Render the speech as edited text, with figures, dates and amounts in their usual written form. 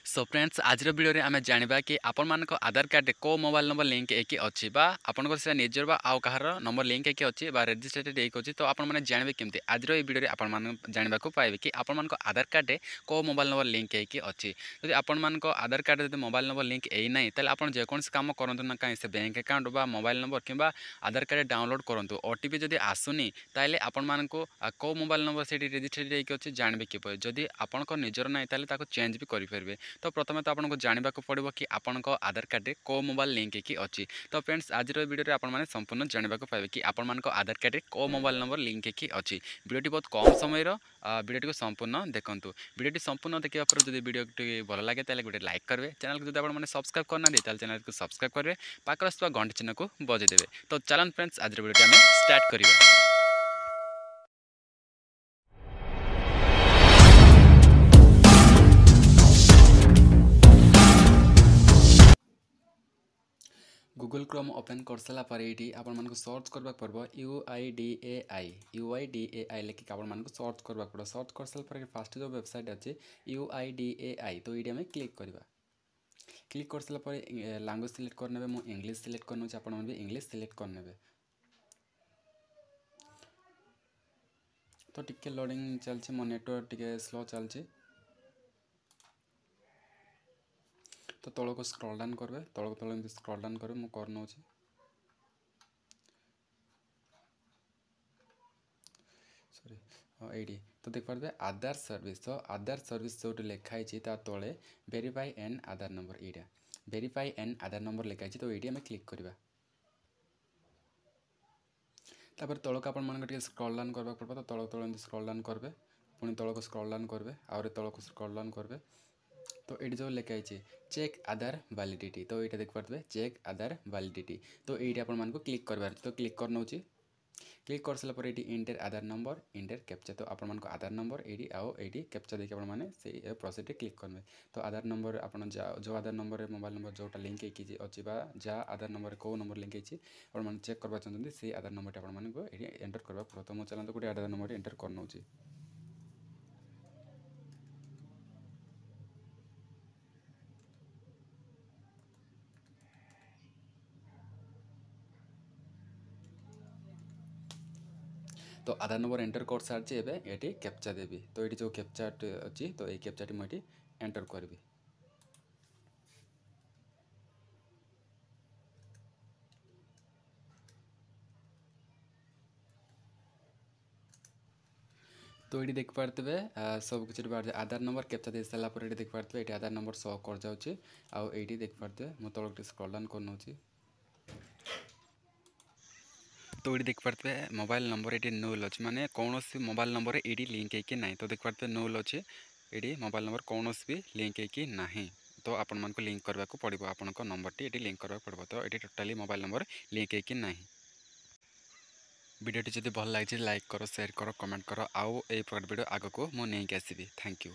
So friends आज video रे आमे जानिबा कि आपण मानको आधार कार्ड को मोबाइल नंबर लिंक एकी अछि बा आपनको से निजर बा आउ कहार नंबर लिंक एकी अछि बा रजिस्टर्ड एक अछि तो आपण माने जानिबे केमते आज रो ए वीडियो रे आपण मान जानिबा को पाइबे कि आपण मानको आधार कार्ड को मोबाइल नंबर लिंक एकी अछि यदि आपण मानको आधार कार्ड यदि मोबाइल नंबर लिंक एई नै तले आपण जे कोनस काम करंतु ना काई से बैंक अकाउंट बा मोबाइल नंबर किबा आधार कार्ड डाउनलोड करंतु ओटीपी जदि आसुनी ताइले आपण मानको को मोबाइल नंबर सेठी रजिस्टर्ड एक अछि जानिबे कि जदि आपनको निजर नै ताइले ताको चेंज भी करि परबे। तो प्रथम तो आपको जानवा पड़ो कि आपको आधार कार्ड को मोबाइल लिंक की अच्छी। तो फ्रेंड्स आज वीडियो आपने संपूर्ण जानवा पाइबे कि आपण आधार कार्ड को मोबाइल नंबर लिंक की अच्छी। वीडियो बहुत कम समय वीडियो को संपूर्ण देखूँ। वीडियो संपूर्ण देखा पर जो वीडियो भल लगे गोटे लाइक करेंगे। चैनल को जो आपने सब्सक्राइब करना चैनल को सब्सक्राइब करेंगे पाखर आसुवा घंटी चिन्ह को बजेदेवे। तो चलन फ्रेंड्स आज वीडियो आम स्टार्ट करवा। गूगल क्रोम ओपन कर सारा पर ये आपण सर्च करबा पड़ो UIDAI लिखिक आपण सर्च करबा पड़ो। सर्च कर सारा पर फास्ट जो वेबसाइट अच्छे UIDAI तो ये क्लिक करवा। क्लिक कर सारा पर लैंग्वेज सिलेक्ट करने मुझे इंग्लिश सिलेक्ट करने आप भी इंग्लिश सिलेक्ट करने। तो टिके लोडिंग चलছে मो नेटवर्क टिके स्लो चलছে। तो तल को स्क्रॉल डाउन करबे तल तल स्क्रॉल डाउन करबे मु कर नउछि। सॉरी एडी तो देख पारे आधार सर्विस। तो आधार सर्विस जो लिखाई तले verify and Aadhaar number Etah verify and Aadhaar number लिखाई। तो ये आम क्लिक करवा। तापर तलक आपण मानक स्क्रॉल डाउन करबा पड़बो। तो तल तल स्क्रॉल डाउन करबे पुणी तल को स्क्रॉल डाउन करबे आउरे तल को स्क्रॉल डाउन करबे। तो ये जो लिखाई चेक आधार वैलिडिटी तो ये देख पारे चेक आधार वैलिडिटी। तो ये आपण मानको क्लिक करबार। तो क्लिक कर नउछि। क्लिक कर सारा पर ये इंटर आधार नंबर इंटर कैप्चा। तो आपण मानको आधार नंबर ये आउ ये कैप्चा देखिए आपण माने से प्रोसेस क्लिक करबे। तो आधार नंबर आपण जो आधार नंबर मोबाइल नंबर जोटा लिंक होती अच्छी जहाँ आधार नंबर को नंबर लिंक होती आप चेक करवा चाहते से आधार नंबर आपको ये एंटर करवा पड़ो। तो मुझे चलते गोटे आधार नंबर एंटर कर नउछि। तो आधार नंबर एंटर कर सारी ये कैप्चा देवी। तो ये जो कैप्चा अच्छी तो ये कैप्चाटी मुझे एंटर करी। तो ये देख पारे सब किसी बाहर आधार नंबर कैप्चा दे सारापर ये देख पारे ये आधार नंबर शो कर जाऊँगी। आउ ये देख पारे मो तल स्क्रॉल डाउन कर नउछि। तो ये देख पारे मोबाइल नंबर ये नूल अच्छे माने कौन सी मोबाइल नंबर ये लिंक है कि ना। तो देख पारे नूल अच्छे ये मोबाइल नंबर कौन भी लिंक है कि ना। तो आपण मानको लिंक करबा को पड़िबो आपनको नंबर टी ये लिंक करबा पड़िबो। तो ये टोटाली मोबाइल नंबर लिंक है कि ना। वीडियोटी जदि भल लगी लाइक करो शेयर करो कमेंट करो आउ ए वीडियो आगको मु नहीं आसबि। Thank you.